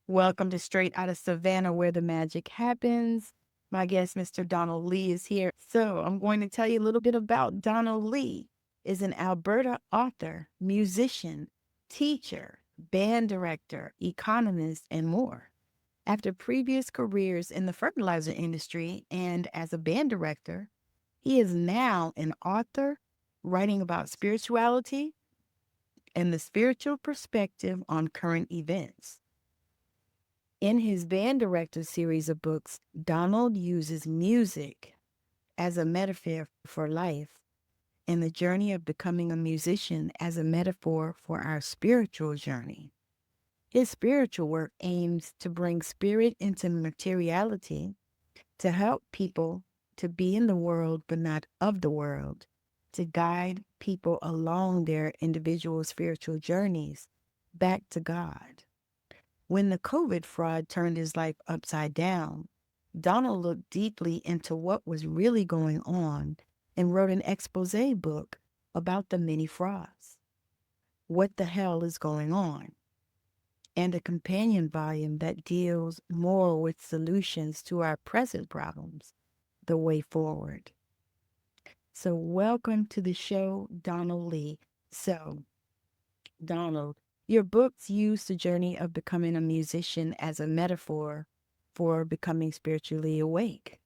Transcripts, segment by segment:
Welcome to Straight Outta Savannah, where the magic happens. My guest, Mr. Donald Lee, is here. So I'm going to tell you a little bit about Donald Lee. Is an Alberta author, musician, teacher, band director, economist, and more. After previous careers in the fertilizer industry and as a band director, he is now an author writing about spirituality and the spiritual perspective on current events. In his band director series of books, Donald uses music as a metaphor for life and the journey of becoming a musician as a metaphor for our spiritual journey. His spiritual work aims to bring spirit into materiality, to help people to be in the world but not of the world, to guide people along their individual spiritual journeys back to God. When the COVID fraud turned his life upside down, Donald looked deeply into what was really going on and wrote an expose book about the many frauds. What the hell is going on? And a companion volume that deals more with solutions to our present problems, the way forward. So, welcome to the show, Donald Lee. So, Donald, your books use the journey of becoming a musician as a metaphor for becoming spiritually awake.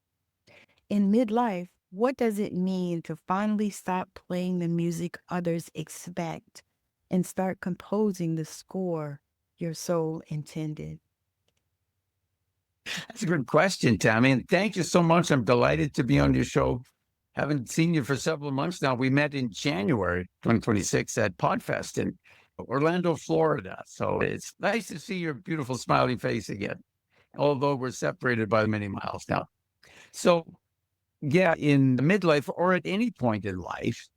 In midlife, what does it mean to finally stop playing the music others expect and start composing the score your soul intended? That's a good question, Tammy. And thank you so much. I'm delighted to be on your show. Haven't seen you for several months now. We met in January 2026 at Podfest in Orlando, Florida. So it's nice to see your beautiful smiling face again, although we're separated by many miles now. So, yeah, in midlife or at any point in life,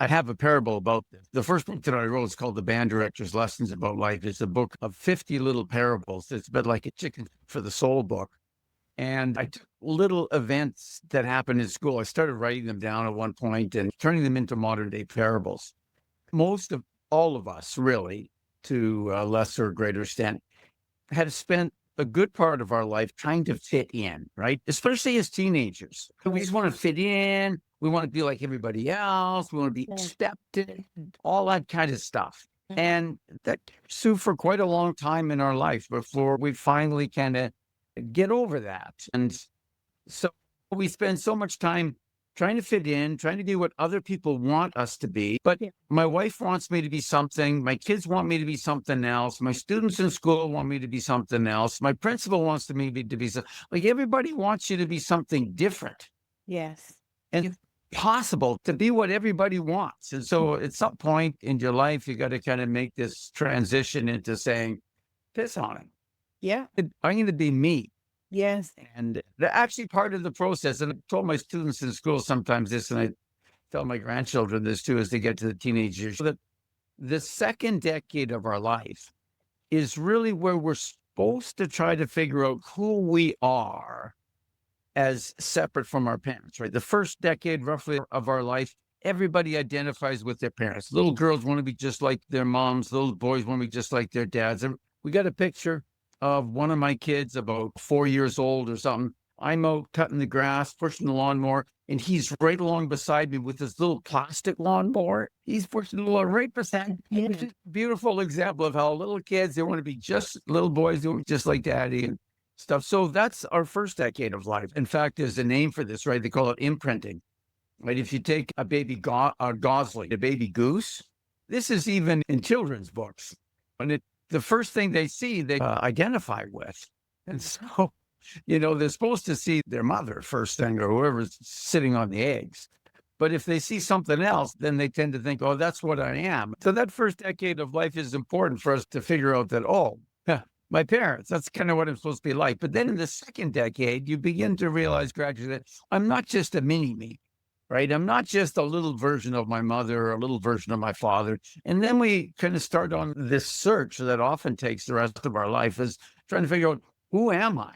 I have a parable about this. The first book that I wrote is called The Band Director's Lessons About Life. It's a book of 50 little parables. It's a bit like a Chicken for the Soul book. And I took little events that happened in school. I started writing them down at one point and turning them into modern day parables. Most of all of us, really, to a lesser or greater extent, had spent a good part of our life trying to fit in, right? Especially as teenagers. We just want to fit in. We want to be like everybody else. We want to be accepted, all that kind of stuff. And that pursued for quite a long time in our life before we finally kind of get over that. And so we spend so much time trying to fit in, trying to do what other people want us to be. But my wife wants me to be something. My kids want me to be something else. My students in school want me to be something else. My principal wants me to be something. Like everybody wants you to be something different. Yes. And it's possible to be what everybody wants. And so at some point in your life, you got to kind of make this transition into saying, piss on it. Yeah. I'm going to be me. Yes. And they're actually part of the process. And I told my students in school sometimes this, and I tell my grandchildren this too, as they get to the teenage years, that the second decade of our life is really where we're supposed to try to figure out who we are as separate from our parents, right? The first decade roughly of our life, everybody identifies with their parents. Little girls want to be just like their moms. Little boys want to be just like their dads. And we got a picture of one of my kids about 4 years old or something. I'm out cutting the grass, pushing the lawnmower, and he's right along beside me with this little plastic lawnmower. He's pushing the lawnmower right beside me. It's a beautiful example of how little kids, they want to be just little boys, doing just like daddy and stuff. So that's our first decade of life. In fact, there's a name for this, right? They call it imprinting. Right? If you take a baby gosling, a baby goose, this is even in children's books. And the first thing they see, they identify with. And so, they're supposed to see their mother first thing or whoever's sitting on the eggs. But if they see something else, then they tend to think, oh, that's what I am. So that first decade of life is important for us to figure out that, oh, my parents, that's kind of what I'm supposed to be like. But then in the second decade, you begin to realize gradually that I'm not just a mini me. Right? I'm not just a little version of my mother or a little version of my father. And then we kind of start on this search that often takes the rest of our life, is trying to figure out, who am I?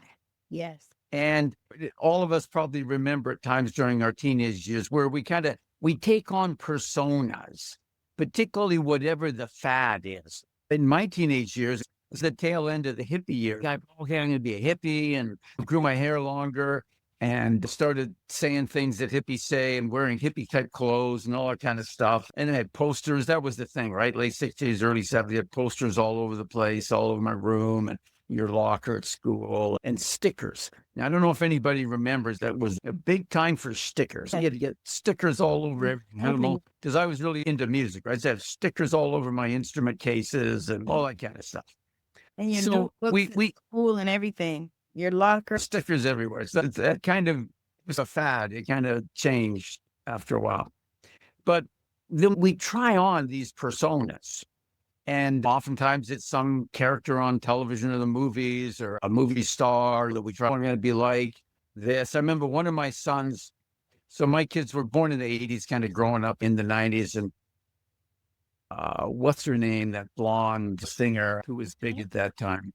Yes. And all of us probably remember at times during our teenage years where we take on personas, particularly whatever the fad is. In my teenage years, was the tail end of the hippie years. I, okay, I'm going to be a hippie, and grew my hair longer and started saying things that hippies say and wearing hippie type clothes and all that kind of stuff. And I had posters. That was the thing, right? Late 60s, early 70s, had posters all over the place, all over my room and your locker at school, and stickers. Now, I don't know if anybody remembers, that was a big time for stickers. You had to get stickers all over everything, because I was really into music, right? So I had stickers all over my instrument cases and all that kind of stuff. And your So notebooks at we school and everything. Your locker. stickers everywhere. So that kind of was a fad. It kind of changed after a while. But then we try on these personas. And oftentimes it's some character on television or the movies, or a movie star that we try to be like this. I remember one of my sons. So my kids were born in the 80s, kind of growing up in the 90s. And what's her name? That blonde singer who was big at that time.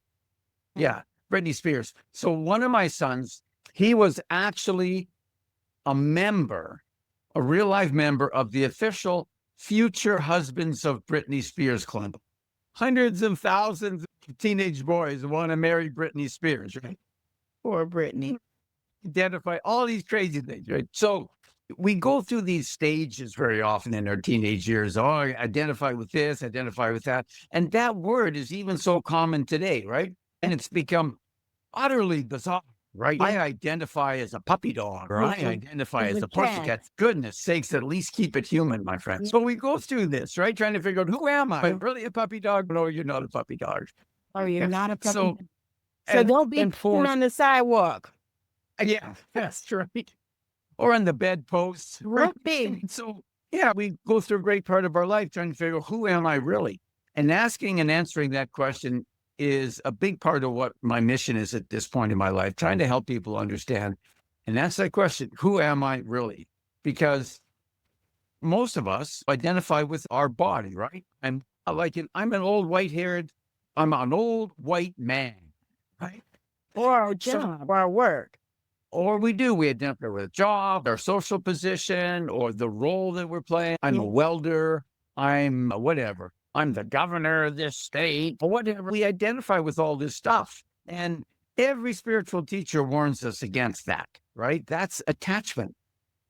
Yeah, Britney Spears. So one of my sons, he was actually a member, a real life member of the official Future Husbands of Britney Spears Club. Hundreds of thousands of teenage boys want to marry Britney Spears, right? Poor Brittany. Identify all these crazy things, right? So we go through these stages very often in our teenage years. Oh, I identify with this, identify with that. And that word is even so common today, right? And it's become utterly bizarre, right? I identify as a puppy dog, or I identify as a pussycat. Goodness sakes, at least keep it human, my friend. So we go through this, right? Trying to figure out, who am I? Am I really a puppy dog? No, you're not a puppy dog. Oh, you're not a puppy. So don't be on the sidewalk. Yeah, that's right. Or on the bedposts. Right. So yeah, we go through a great part of our life trying to figure out, who am I really? And asking and answering that question is a big part of what my mission is at this point in my life, trying to help people understand and answer that question, who am I really? Because most of us identify with our body, right? And I'm an old I'm an old white man, right? Or our job, or our work. Or we identify with a job, our social position, or the role that we're playing. I'm a welder. I'm whatever. I'm the governor of this state, or whatever. We identify with all this stuff. And every spiritual teacher warns us against that, right? That's attachment.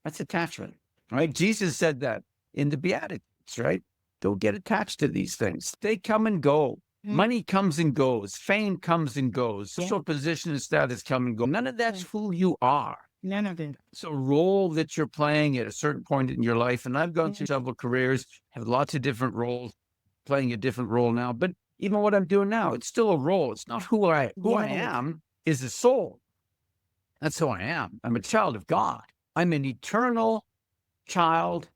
That's attachment, right? Jesus said that in the Beatitudes, right? Don't get attached to these things. They come and go. Money comes and goes. Fame comes and goes. Social position and status come and go. None of that's who you are. None of it. So role that you're playing at a certain point in your life. And I've gone through several careers, have lots of different roles, playing a different role now. But even what I'm doing now, it's still a role. It's not who I am is a soul. That's who I am. I'm a child of God. I'm an eternal child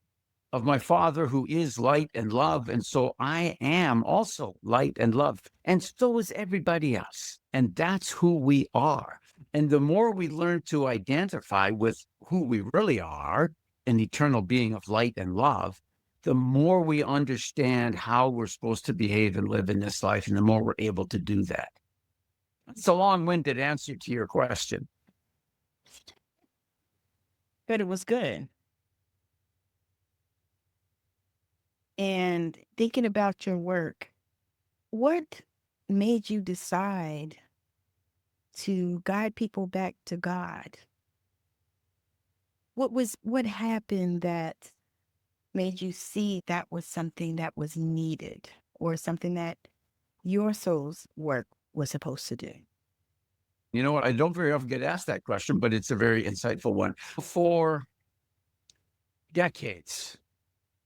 of my Father who is light and love. And so I am also light and love. And so is everybody else. And that's who we are. And the more we learn to identify with who we really are, an eternal being of light and love, the more we understand how we're supposed to behave and live in this life, and the more we're able to do that. It's a long-winded answer to your question. But it was good. And thinking about your work, what made you decide to guide people back to God? What happened that made you see that was something that was needed, or something that your soul's work was supposed to do? You know what? I don't very often get asked that question, but it's a very insightful one. For decades,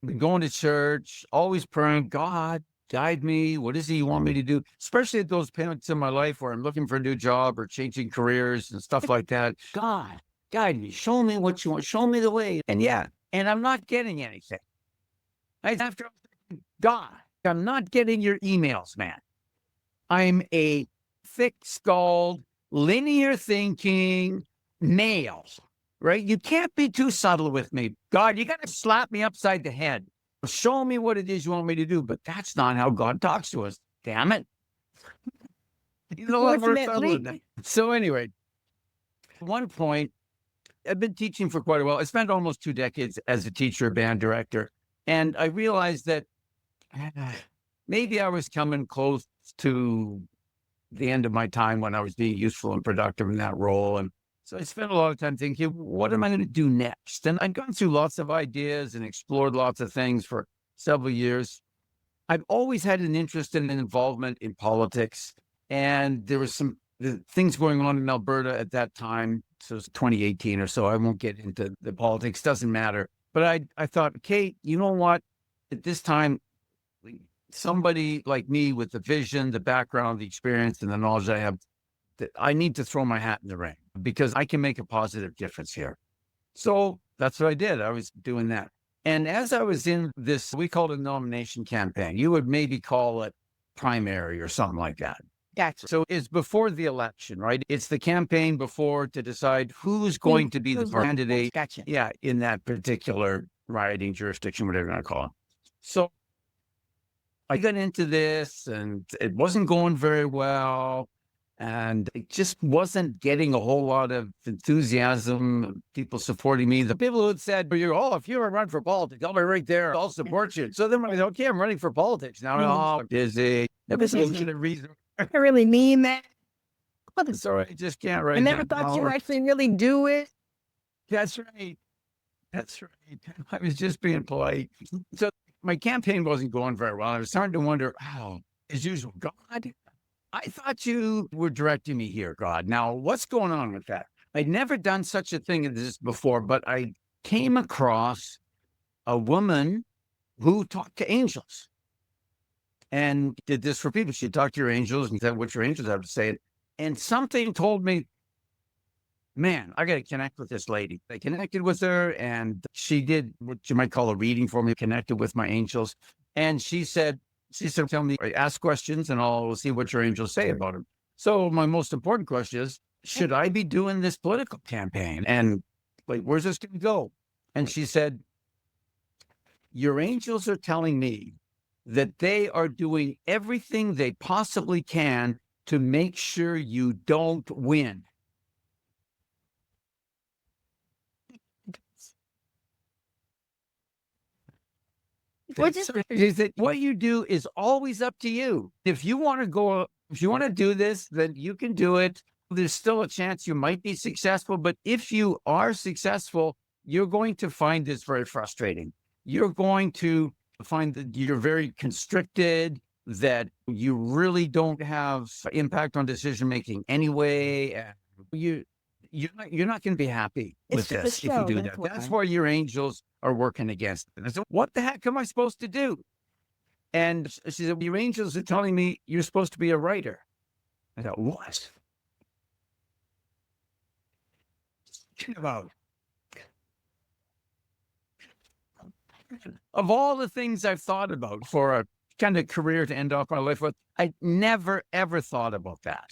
been going to church, always praying, God, guide me. What is it you want me to do? Especially at those points in my life where I'm looking for a new job or changing careers and stuff like that. God, guide me. Show me what you want. Show me the way. And I'm not getting anything. After God, I'm not getting your emails, man. I'm a thick-skulled, linear thinking male. Right? You can't be too subtle with me. God, you got to slap me upside the head. Show me what it is you want me to do. But that's not how God talks to us. Damn it. You know what? We're subtle in that. So anyway, at one point, I've been teaching for quite a while. I spent almost 2 decades as a teacher, band director. And I realized that maybe I was coming close to the end of my time when I was being useful and productive in that role. And so I spent a lot of time thinking, what am I going to do next? And I'd gone through lots of ideas and explored lots of things for several years. I've always had an interest and an involvement in politics. And there was some things going on in Alberta at that time. So it's 2018 or so. I won't get into the politics, doesn't matter. But I thought, okay, you know what? At this time, somebody like me with the vision, the background, the experience, and the knowledge I have, that I need to throw my hat in the ring because I can make a positive difference here. So that's what I did. I was doing that. And as I was in this, we called it a nomination campaign. You would maybe call it primary or something like that. Gotcha. So it's before the election, right? It's the campaign before to decide who's going to be the candidate. Gotcha. Yeah, in that particular riding jurisdiction, whatever you want to call it. So I got into this and it wasn't going very well. And it just wasn't getting a whole lot of enthusiasm, people supporting me. The people who had said, if you ever run for politics, I'll be right there. I'll support you. So then when I said, okay, I'm running for politics now. I'm busy. That was a reason. I really mean that. So I just can't write. I never thought you would actually really do it. That's right. That's right. I was just being polite. So my campaign wasn't going very well. I was starting to wonder, as usual, God, I thought you were directing me here, God. Now, what's going on with that? I'd never done such a thing as this before, but I came across a woman who talked to angels and did this for people. She talked to your angels and said what your angels have to say. And something told me, man, I got to connect with this lady. I connected with her and she did what you might call a reading for me, connected with my angels. And she said, tell me, ask questions and I'll see what your angels say about him. So my most important question is, should I be doing this political campaign? And where's this going to go? And she said, your angels are telling me that they are doing everything they possibly can to make sure you don't win. What you do is always up to you. If you want to do this, then you can do it. There's still a chance you might be successful, but if you are successful, you're going to find this very frustrating. You're going to find that you're very constricted, that you really don't have impact on decision making anyway. You're not going to be happy with this if you do that. That's why your angels are working against it. I said, what the heck am I supposed to do? And she said, your angels are telling me you're supposed to be a writer. I thought, what? About of all the things I've thought about for a kind of career to end off my life with, I never ever thought about that.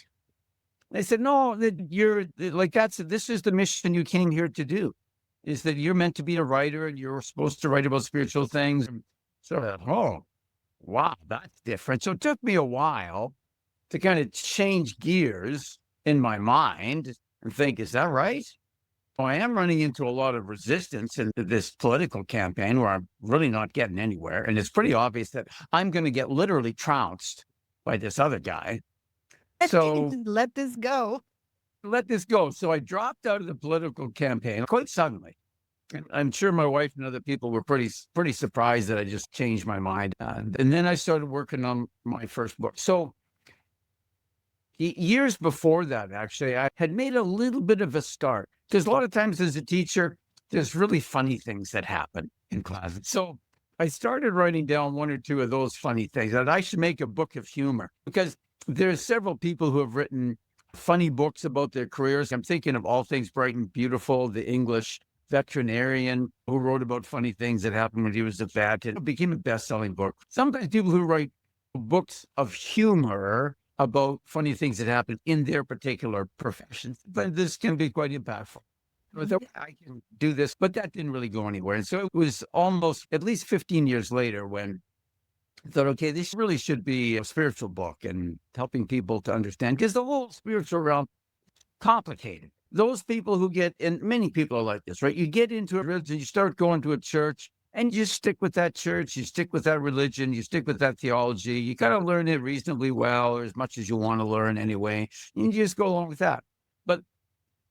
They said, no, that this is the mission you came here to do, is that you're meant to be a writer and you're supposed to write about spiritual things. So I thought, oh, wow, that's different. So it took me a while to kind of change gears in my mind and think, is that right? Well, I am running into a lot of resistance in this political campaign where I'm really not getting anywhere. And it's pretty obvious that I'm going to get literally trounced by this other guy. So let this go. So I dropped out of the political campaign quite suddenly. And I'm sure my wife and other people were pretty surprised that I just changed my mind. And then I started working on my first book. So years before that, actually, I had made a little bit of a start. Because a lot of times as a teacher, there's really funny things that happen in class. So I started writing down one or two of those funny things that I should make a book of humor, because there's several people who have written funny books about their careers. I'm thinking of All Things Bright and Beautiful, the English veterinarian who wrote about funny things that happened when he was a vet. It became a best-selling book. Sometimes people who write books of humor about funny things that happen in their particular professions, but this can be quite impactful. I thought, I can do this, but that didn't really go anywhere. And so it was almost at least 15 years later when I thought, okay, this really should be a spiritual book and helping people to understand, because the whole spiritual realm complicated. Those people who get, and many people are like this, right? You get into a religion, you start going to a church, And you stick with that church, you stick with that religion, you stick with that theology. You kind of learn it reasonably well, or as much as you want to learn anyway. And you just go along with that. But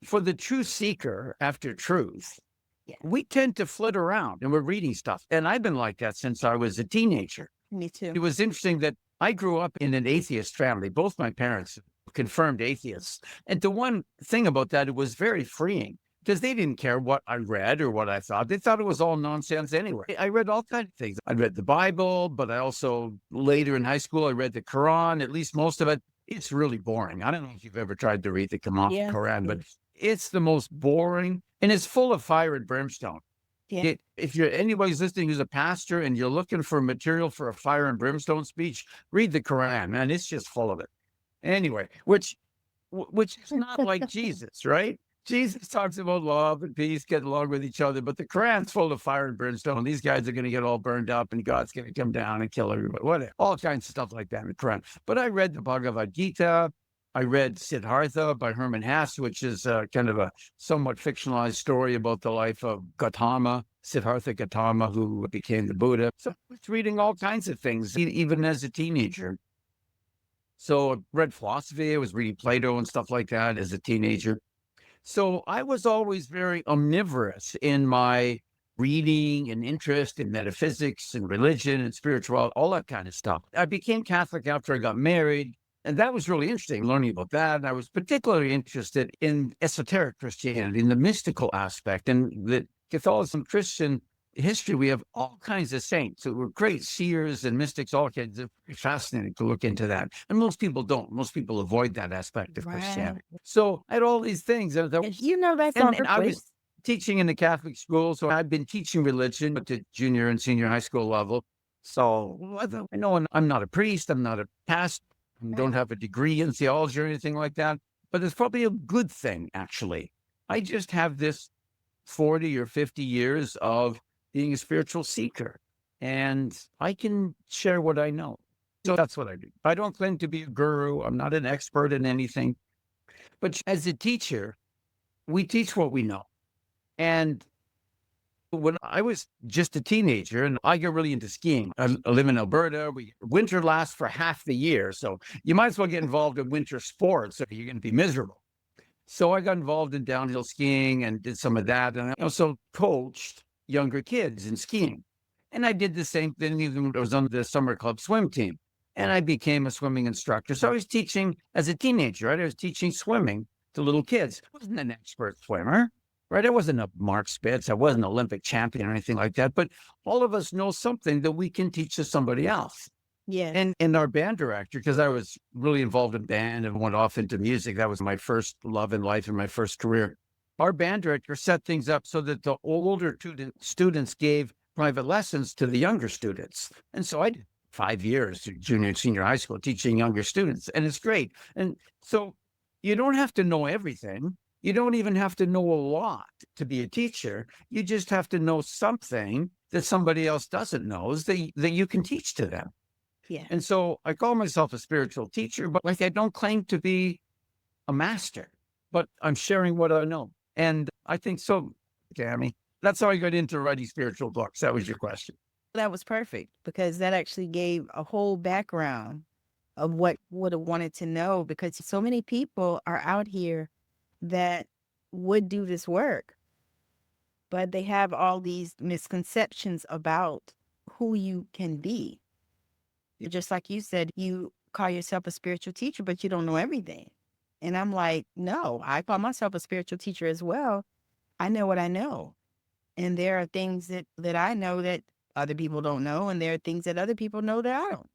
for the true seeker after truth, Yeah. we tend to flit around and we're reading stuff. And I've been like that since I was a teenager. Me It too. was interesting that I grew up in an atheist family. Both my parents confirmed atheists. And the one thing about that, it was very freeing because they didn't care what I read or what I thought. They thought it was all nonsense anyway. I read all kinds of things. I read the Bible, but I also later in high school, I read the Quran, at least most of it. It's really boring. I don't know if you've ever tried to read the Yes. Quran, but it's the most boring and it's full of fire and brimstone. Yeah. If you're anybody's listening who's a pastor and you're looking for material for a fire and brimstone speech, read the Quran, man. It's just full of it. Anyway, which is not like Jesus, right? Jesus talks about love and peace, get along with each other, but the Quran's full of fire and brimstone. These guys are going to get all burned up, and God's going to come down and kill everybody. Whatever, all kinds of stuff like that in the Quran. But I read the Bhagavad Gita. I read Siddhartha by Herman Hesse, which is kind of a somewhat fictionalized story about the life of Gautama, Siddhartha Gautama, who became the Buddha. So I was reading all kinds of things, even as a teenager. So I read philosophy. I was reading Plato and stuff like that as a teenager. So I was always very omnivorous in my reading and interest in metaphysics and religion and spirituality, all that kind of stuff. I became Catholic after I got married. And that was really interesting, learning about that. And I was particularly interested in esoteric Christianity, in the mystical aspect. And the Catholicism Christian history, we have all kinds of saints who were great seers and mystics, all kinds of fascinating to look into that. And most people don't. Most people avoid that aspect of Right. Christianity. So I had all these things. And That's on and I was purpose. teaching in the Catholic school. So I've been teaching religion at the junior and senior high school level. So I know I'm not a priest. I'm not a pastor. I don't have a degree in theology or anything like that. But it's probably a good thing, actually. I just have this 40 or 50 years of being a spiritual seeker, and I can share what I know. So that's what I do. I don't claim to be a guru. I'm not an expert in anything. But as a teacher, we teach what we know. And when I was just a teenager and I got really into skiing, I live in Alberta. Winter lasts for half the year. So you might as well get involved in winter sports or you're going to be miserable. So I got involved in downhill skiing and did some of that. And I also coached younger kids in skiing. And I did the same thing even when I was on the summer club swim team. And I became a swimming instructor. So I was teaching as a teenager, right? I was teaching swimming to little kids. I wasn't an expert swimmer, right? I wasn't a Mark Spitz. I wasn't an Olympic champion or anything like that. But all of us know something that we can teach to somebody else. Yes. And our band director, because I was really involved in band and went off into music. That was my first love in life and my first career. Our band director set things up so that the older students gave private lessons to the younger students. And so I did 5 years, junior and senior high school, teaching younger students. And it's great. And so you don't have to know everything. You don't even have to know a lot to be a teacher. You just have to know something that somebody else doesn't know that you can teach to them. Yeah. And so I call myself a spiritual teacher, but like I don't claim to be a master, but I'm sharing what I know. And I think so, Tammy. That's how I got into writing spiritual books. That was your question. That was perfect because that actually gave a whole background of what would have wanted to know because so many people are out here that would do this work, but they have all these misconceptions about who you can be. Just like you said, you call yourself a spiritual teacher, but you don't know everything. And I'm like, no, I call myself a spiritual teacher as well. I know what I know. And there are things that I know that other people don't know. And there are things that other people know that I don't.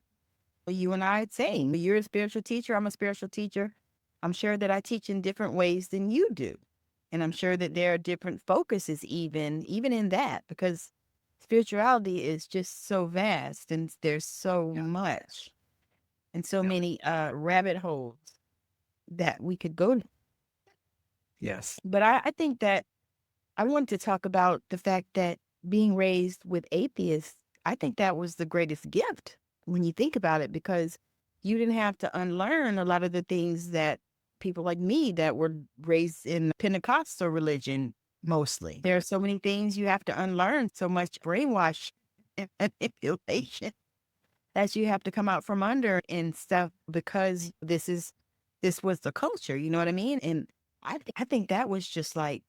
You and I are saying, you're a spiritual teacher. I'm a spiritual teacher. I'm sure that I teach in different ways than you do. And I'm sure that there are different focuses even in that because spirituality is just so vast and there's so much and so many rabbit holes that we could go. Yes. But I think that I wanted to talk about the fact that being raised with atheists, I think that was the greatest gift when you think about it, because you didn't have to unlearn a lot of the things that people like me that were raised in Pentecostal religion mostly. There are so many things you have to unlearn, so much brainwash and manipulation that you have to come out from under and stuff because this was the culture, you know what I mean? And I think that was just like,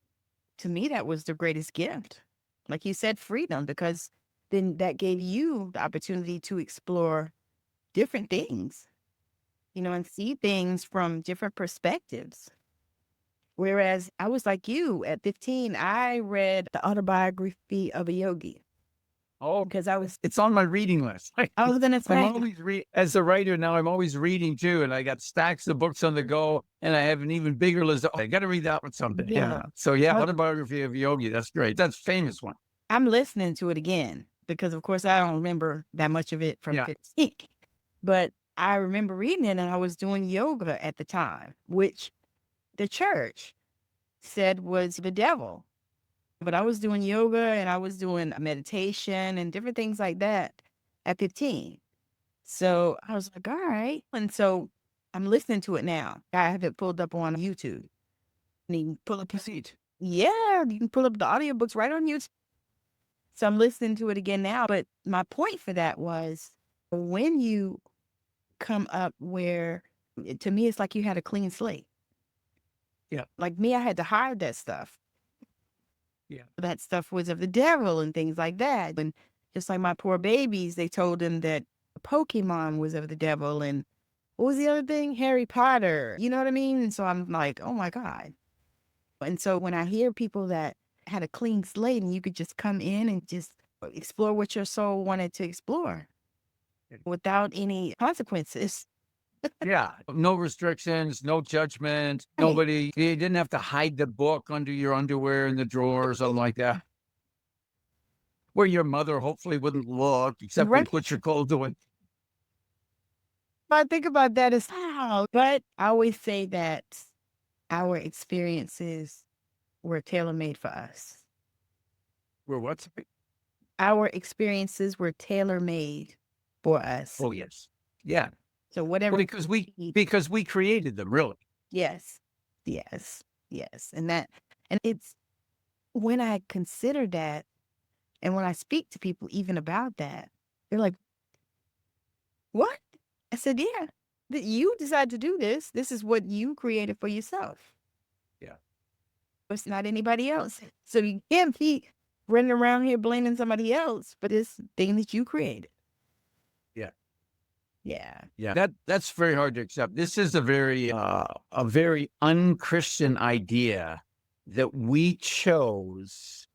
to me, that was the greatest gift. Like you said, freedom, because then that gave you the opportunity to explore different things, and see things from different perspectives. Whereas I was like you at 15, I read the autobiography of a yogi Oh, because I was, it's on my reading list. I was going to I'm say, always as a writer now, I'm always reading too. And I got stacks of books on the go and I have an even bigger list. I got to read that one someday. yeah, Yeah. So yeah, I- autobiography of Yogi. That's great. That's a famous one. I'm listening to it again because, of course, I don't remember that much of it from Yeah. 15. But I remember reading it and I was doing yoga at the time, which the church said was the devil. But I was doing yoga and I was doing meditation and different things like that at 15. So I was like, all right. And so I'm listening to it now. I have it pulled up on YouTube. And you can pull up, Proceed. yeah, you can pull up the audiobooks right on YouTube. So I'm listening to it again now. But my point for that was when you come up where, to me, it's like you had a clean slate. Yeah. Like me, I had to hide that stuff. Yeah. That stuff was of the devil and things like that. And just like my poor babies, they told them that Pokemon was of the devil. And what was the other thing? Harry Potter. You know what I mean? And so I'm like, oh my God. And so when I hear people that had a clean slate and you could just come in and just explore what your soul wanted to explore without any consequences. Yeah. No restrictions, no judgment. Right. Nobody, you didn't have to hide the book under your underwear in the drawer or something like that, where your mother hopefully wouldn't look except when you Right. put your clothes away. I think about that as how, but I always say that our experiences were tailor made for us. Where what? Our experiences were tailor made for us. Oh, yes. Yeah. So Well, whatever, because we created them, really. yes, yes, yes. And it's when I consider that and when I speak to people even about that, they're like, what? I said, yeah, that you decided to do this. This is what you created for yourself. Yeah. It's not anybody else. So you can't be running around here blaming somebody else for this thing that you created. Yeah. Yeah. Yeah. That's very hard to accept. This is a very unchristian idea that we chose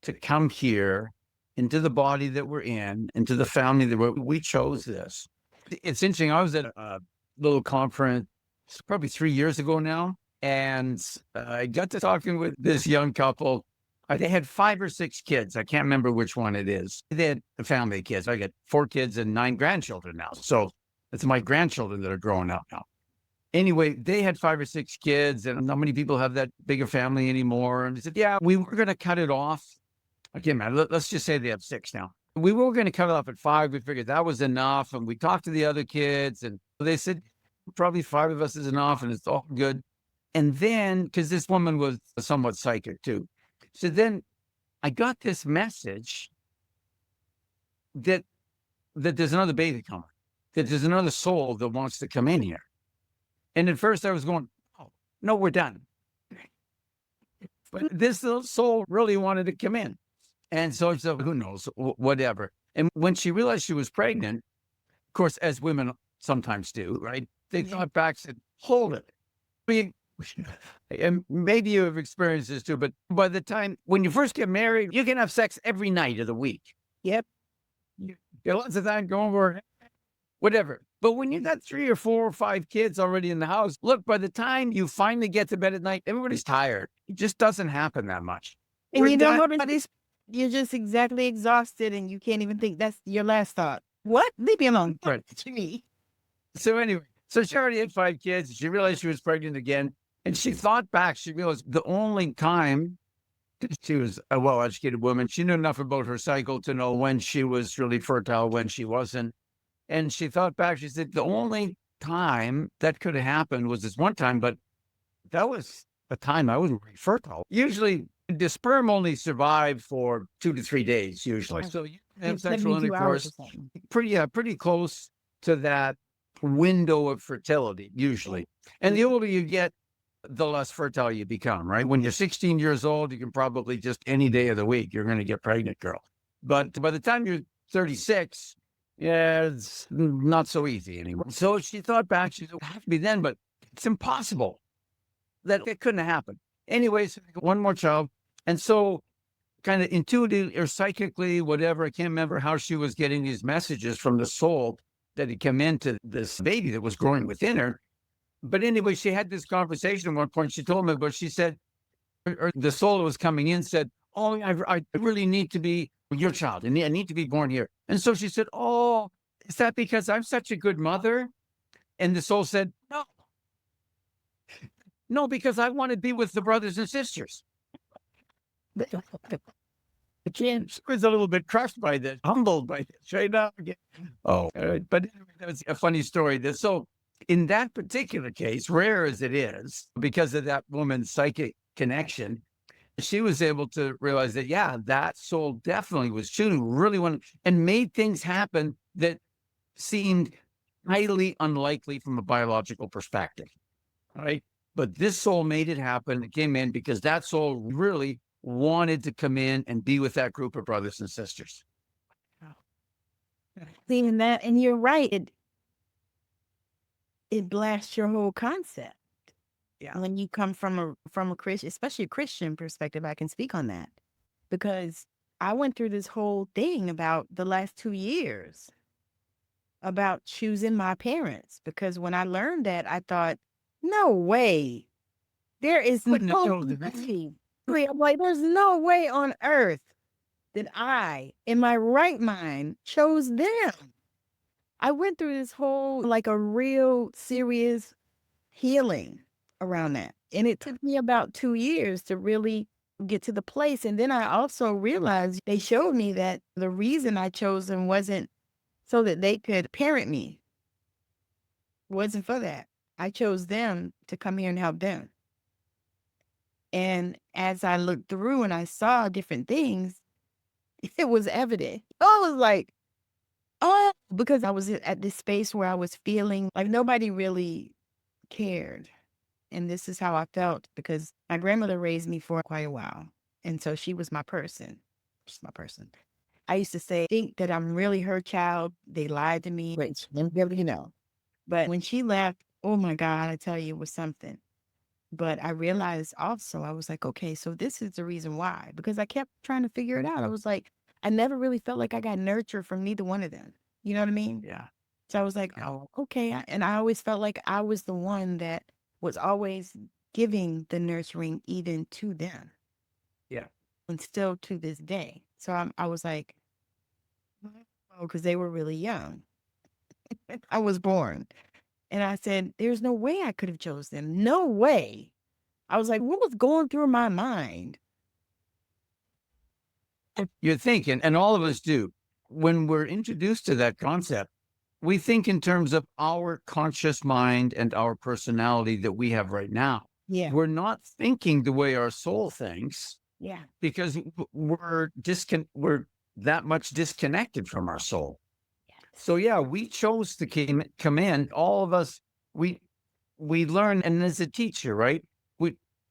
to come here into the body that we're in, into the family that we chose this. It's interesting. I was at a little conference probably 3 years ago now, and I got to talking with this young couple. They had 5 or 6 kids. I can't remember which one it is. They had a family of kids. I got 4 kids and 9 grandchildren now. So it's my grandchildren that are growing up now. Anyway, they had 5 or 6 kids, and not many people have that bigger family anymore. And they said, yeah, we were going to cut it off. Okay, man, let's just say they have 6 now. We were going to cut it off at 5. We figured that was enough. And we talked to the other kids, and they said, probably 5 of us is enough, and it's all good. And then, because this woman was somewhat psychic too. So then I got this message that there's another baby coming, that there's another soul that wants to come in here. And at first I was going, oh, no, we're done. But this little soul really wanted to come in. And so I said, who knows, whatever. And when she realized she was pregnant, of course, as women sometimes do, right? They thought back and said, hold it. And maybe you have experienced this too, but by the time when you first get married, you can have sex every night of the week. Yep. You get lots of time going over whatever. But when you got 3 or 4 or 5 kids already in the house, look, by the time you finally get to bed at night, everybody's tired. It just doesn't happen that much. And We're you know done. what? You're just exactly exhausted and you can't even think that's your last thought. What? Leave me alone. Right. To me. So anyway, so she already had 5 kids. She realized she was pregnant again. And she thought back, she realized the only time she was a well-educated woman, she knew enough about her cycle to know when she was really fertile, when she wasn't. And she thought back, she said, the only time that could have happened was this one time, but that was a time I was really fertile. Usually The sperm only survive for 2 to 3 days usually. Right. So you have It's sexual 72 hours or intercourse something. pretty close to that window of fertility usually. And the older you get, the less fertile you become, right? When you're 16 years old, you can probably just any day of the week, you're going to get pregnant, girl. But by the time you're 36, yeah, it's not so easy anymore. So she thought back, she said, it would have to be then, but it's impossible that it couldn't have happened. Anyways, one more child. And so kind of intuitively or psychically, whatever, I can't remember how she was getting these messages from the soul that had come into this baby that was growing within her. But anyway, she had this conversation at one point. She told me, but she said, or the soul that was coming in said, oh, I really need to be your child and I need to be born here. And so she said, oh, is that because I'm such a good mother? And the soul said, no, no, because I want to be with the brothers and sisters. Again, she was a little bit crushed by this, humbled by this, right now. Oh, but anyway, that was a funny story. So, in that particular case, rare as it is, because of that woman's psychic connection, she was able to realize that, yeah, that soul definitely was shooting, really wanted, and made things happen that seemed highly unlikely from a biological perspective, right? But this soul made it happen. It came in because that soul really wanted to come in and be with that group of brothers and sisters. Seeing that, and you're right, it blasts your whole concept. Yeah. When you come from a Christian, especially a Christian perspective, I can speak on that because I went through this whole thing about the last 2 years about choosing my parents because when I learned that, I thought, no way, there is Couldn't have no told them. way. I'm like, there's no way on earth that I, in my right mind, chose them. I went through this whole, like a real serious healing around that. And it took me about 2 years to really get to the place. And then I also realized they showed me that the reason I chose them wasn't so that they could parent me. Wasn't for that. I chose them to come here and help them. And as I looked through and I saw different things, it was evident. I was like, oh, because I was at this space where I was feeling like nobody really cared. And this is how I felt because my grandmother raised me for quite a while. And so she was my person. She's my person. I used to say, think that I'm really her child. They lied to me. But you know. But when she left, oh my God, I tell you, it was something. But I realized also, I was like, okay, so this is the reason why. Because I kept trying to figure it out. I was like, I never really felt like I got nurture from neither one of them. You know what I mean? Yeah. So I was like, Yeah. oh, okay. And I always felt like I was the one that was always giving the nurturing even to them. Yeah. And still to this day. So I was like, oh, because they were really young. I was born. And I said, there's no way I could have chose them. No way. I was like, what was going through my mind? You're thinking, and all of us do, when we're introduced to that concept, we think in terms of our conscious mind and our personality that we have right now. Yeah. We're not thinking the way our soul thinks Yeah. because we're that much disconnected from our soul. So yeah, we chose to come in. All of us, we learn, and as a teacher, right?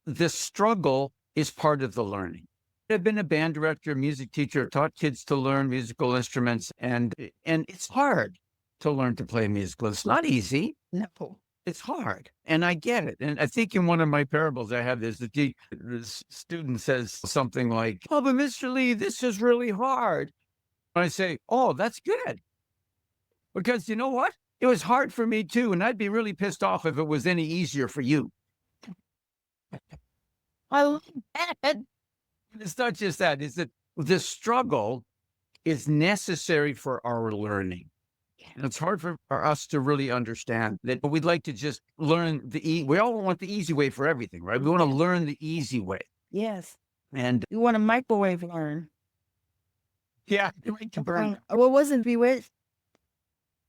The struggle is part of the learning. I've been a band director, music teacher, taught kids to learn musical instruments, and it's hard to learn to play musical. It's not easy. No. It's hard, and I get it. And I think in one of my parables, I have this: this student says something like, "Oh, but Mr. Lee, this is really hard." And I say, "Oh, that's good, because you know what? It was hard for me too, and I'd be really pissed off if it was any easier for you." I love that. It's not just that; it's that the struggle is necessary for our learning. And it's hard for us to really understand that, but we'd like to just learn we all want the easy way for everything, right? We want to learn the easy way. Yes. And You want a microwave learn. yeah, to burn. What wasn't Bewitched?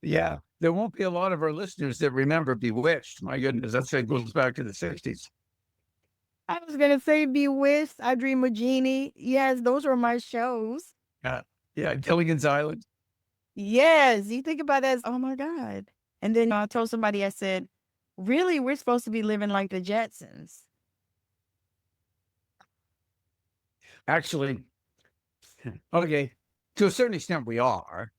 Yeah. There won't be a lot of our listeners that remember Bewitched. My goodness, that goes back to the 60s. I was gonna say Bewitched, I Dream of Jeannie. Yes, those were my shows. Yeah. Yeah, Gilligan's Island. Yes, you think about that as, oh my God. And then I told somebody, I said, really, we're supposed to be living like the Jetsons. Actually, okay, to a certain extent, we are,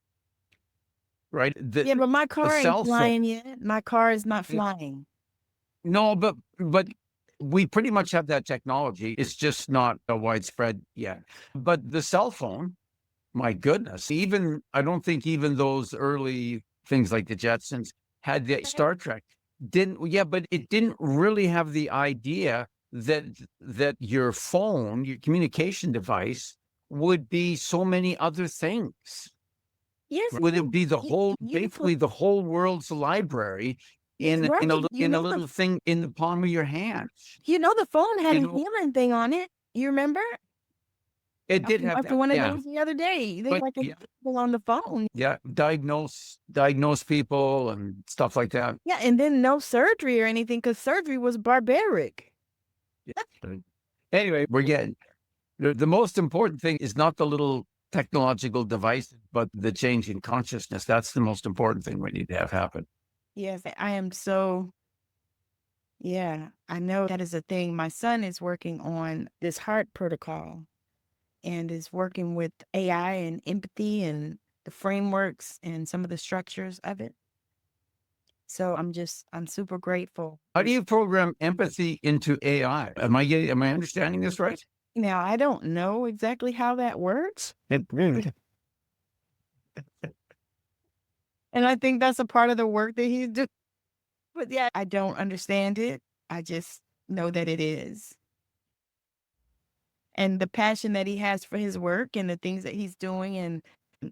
right? Yeah, but my The car ain't cell phone. flying yet. My car is not flying. No, but we pretty much have that technology. It's just not widespread yet. But the cell phone, my goodness, even I don't think even those early things like the Jetsons had the Star Trek didn't. Yeah, but it didn't really have the idea that your phone, your communication device, would be so many other things. Yes, Would it be the whole, you know, basically the whole world's library right. in a little thing in the palm of your hand? The phone had You a know, healing thing on it. You remember? it did have After that, one of yeah. those the other day, they But like a yeah, people on the phone. yeah, diagnose people and stuff like that. Yeah, and then no surgery or anything because surgery was barbaric. Yeah. Anyway, we're getting the most important thing is not the little technological device, but the change in consciousness. That's the most important thing we need to have happen. Yes, I am so, yeah, I know that is a thing. My son is working on this heart protocol and is working with AI and empathy and the frameworks and some of the structures of it. So I'm super grateful. How do you program empathy into AI? Am I understanding this right? Now, I don't know exactly how that works. And I think that's a part of the work that he's doing. But yeah, I don't understand it. I just know that it is. And the passion that he has for his work and the things that he's doing and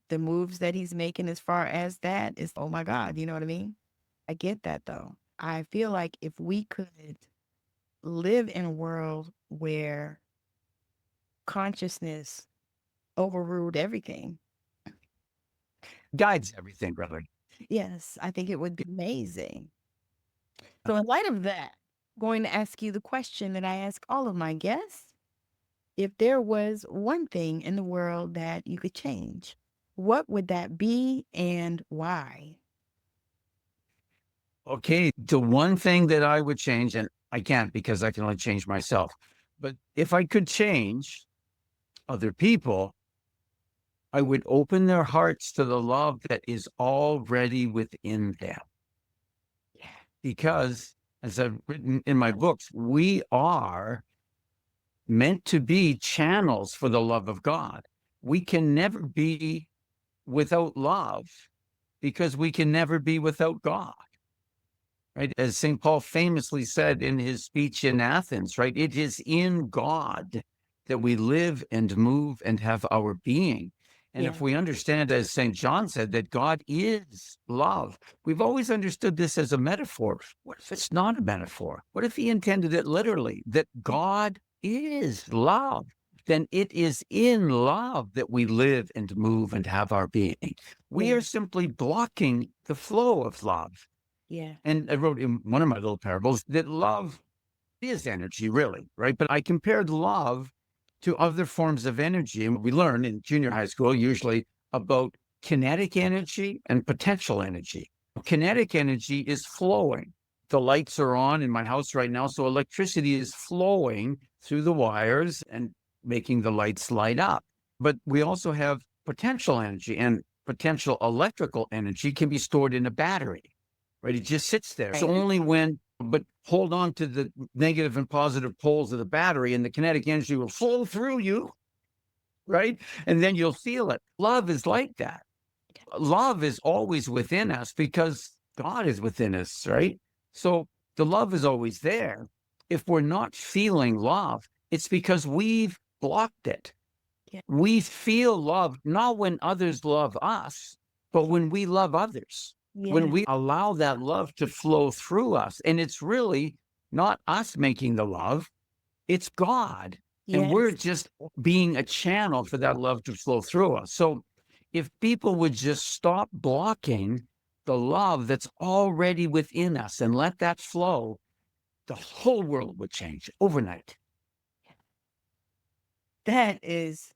the moves that he's making as far as that is, oh my God, you know what I mean? I get that though. I feel like if we could live in a world where consciousness overruled everything, Guides everything, brother. yes, I think it would be amazing. So, in light of that, I'm going to ask you the question that I ask all of my guests. If there was one thing in the world that you could change, what would that be and why? Okay, the one thing that I would change, and I can't because I can only change myself, but if I could change other people, I would open their hearts to the love that is already within them. Yeah. Because, as I've written in my books, we are meant to be channels for the love of God. We can never be without love because we can never be without God. Right? As St. Paul famously said in his speech in Athens, right? It is in God that we live and move and have our being. And Yeah. if we understand, as St. John said, that God is love, we've always understood this as a metaphor. What if it's not a metaphor? What if he intended it literally, that God is love? Then it is in love that we live and move and have our being. We Yeah. are simply blocking the flow of love. Yeah. And I wrote in one of my little parables that love is energy, really, right? But I compared love to other forms of energy. And we learn in junior high school usually about kinetic energy and potential energy. Kinetic energy is flowing. The lights are on in my house right now. So electricity is flowing through the wires and making the lights light up. But we also have potential energy, and potential electrical energy can be stored in a battery, right? It just sits there. It's Right. only when, but hold on to the negative and positive poles of the battery, and the kinetic energy will flow through you, right? And then you'll feel it. Love is like that. Love is always within us because God is within us, right? So the love is always there. If we're not feeling love, it's because we've blocked it. Yeah. We feel love not when others love us, but when we love others, when Yeah. we allow that love to flow through us. And it's really not us making the love, it's God. And we're Yes. just being a channel for that love to flow through us. So if people would just stop blocking the love that's already within us and let that flow, the whole world would change overnight. That is,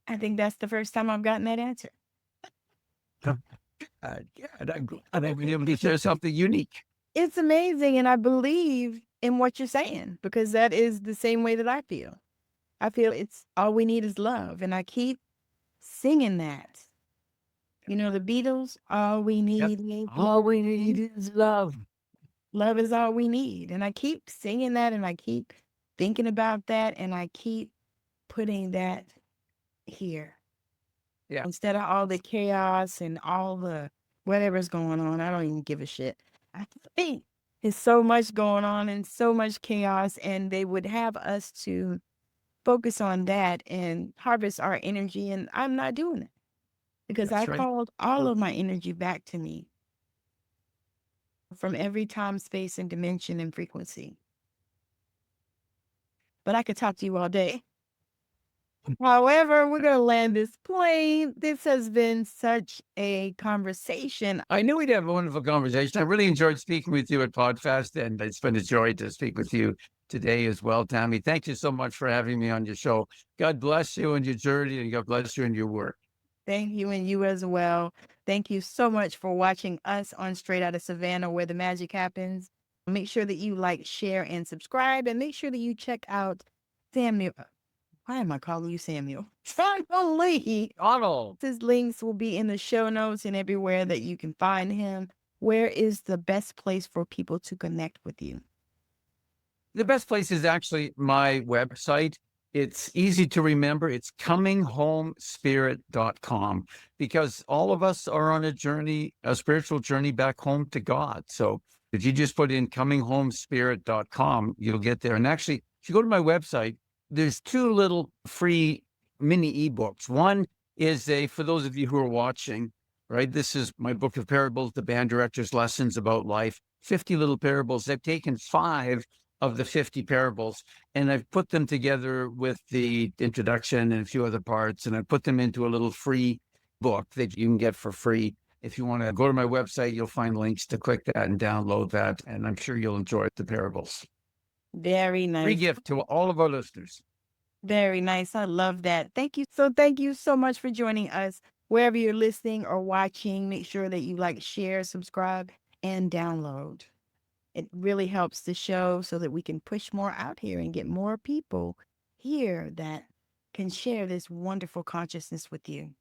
I think that's the first time I've gotten that answer. Yeah, and I'm glad I've been able to share something unique. It's amazing, and I believe in what you're saying because that is the same way that I feel. I feel it's all we need is love, and I keep singing that. You know, the Beatles, all we Yep. need is All we love. need is love. Love is all we need. And I keep singing that and I keep thinking about that and I keep putting that here Yeah, instead of all the chaos and all the whatever's going on. I don't even give a shit. I think there's so much going on and so much chaos, and they would have us to focus on that and harvest our energy. And I'm not doing it because I that's right. called all of my energy back to me from every time, space, and dimension and frequency. But I could talk to you all day. However, we're going to land this plane. This has been such a conversation. I knew we'd have a wonderful conversation. I really enjoyed speaking with you at Podfest, and it's been a joy to speak with you today as well, Tammy. Thank you so much for having me on your show. God bless you and your journey, and God bless you in your work. Thank you, and you as well. Thank you so much for watching us on Straight Outta Savannah, where the magic happens. Make sure that you like, share, and subscribe, and make sure that you check out Samuel. Why am I calling you Samuel? Donald Lee. Donald. His links will be in the show notes and everywhere that you can find him. Where is the best place for people to connect with you? The best place is actually my website. It's easy to remember. It's cominghomespirit.com because all of us are on a journey, a spiritual journey back home to God. So if you just put in cominghomespirit.com, you'll get there. And actually, if you go to my website, there's two little free mini ebooks. One is for those of you who are watching, right? This is my book of parables, the band director's lessons about life, 50 little parables. I've taken 5 of the 50 parables, and I've put them together with the introduction and a few other parts, and I put them into a little free book that you can get for free. If you want to go to my website, you'll find links to click that and download that, and I'm sure you'll enjoy the parables. Very Free nice. gift to all of our listeners. Very nice. I love that. Thank you. So thank you so much for joining us. Wherever you're listening or watching, make sure that you like, share, subscribe, and download. It really helps the show so that we can push more out here and get more people here that can share this wonderful consciousness with you.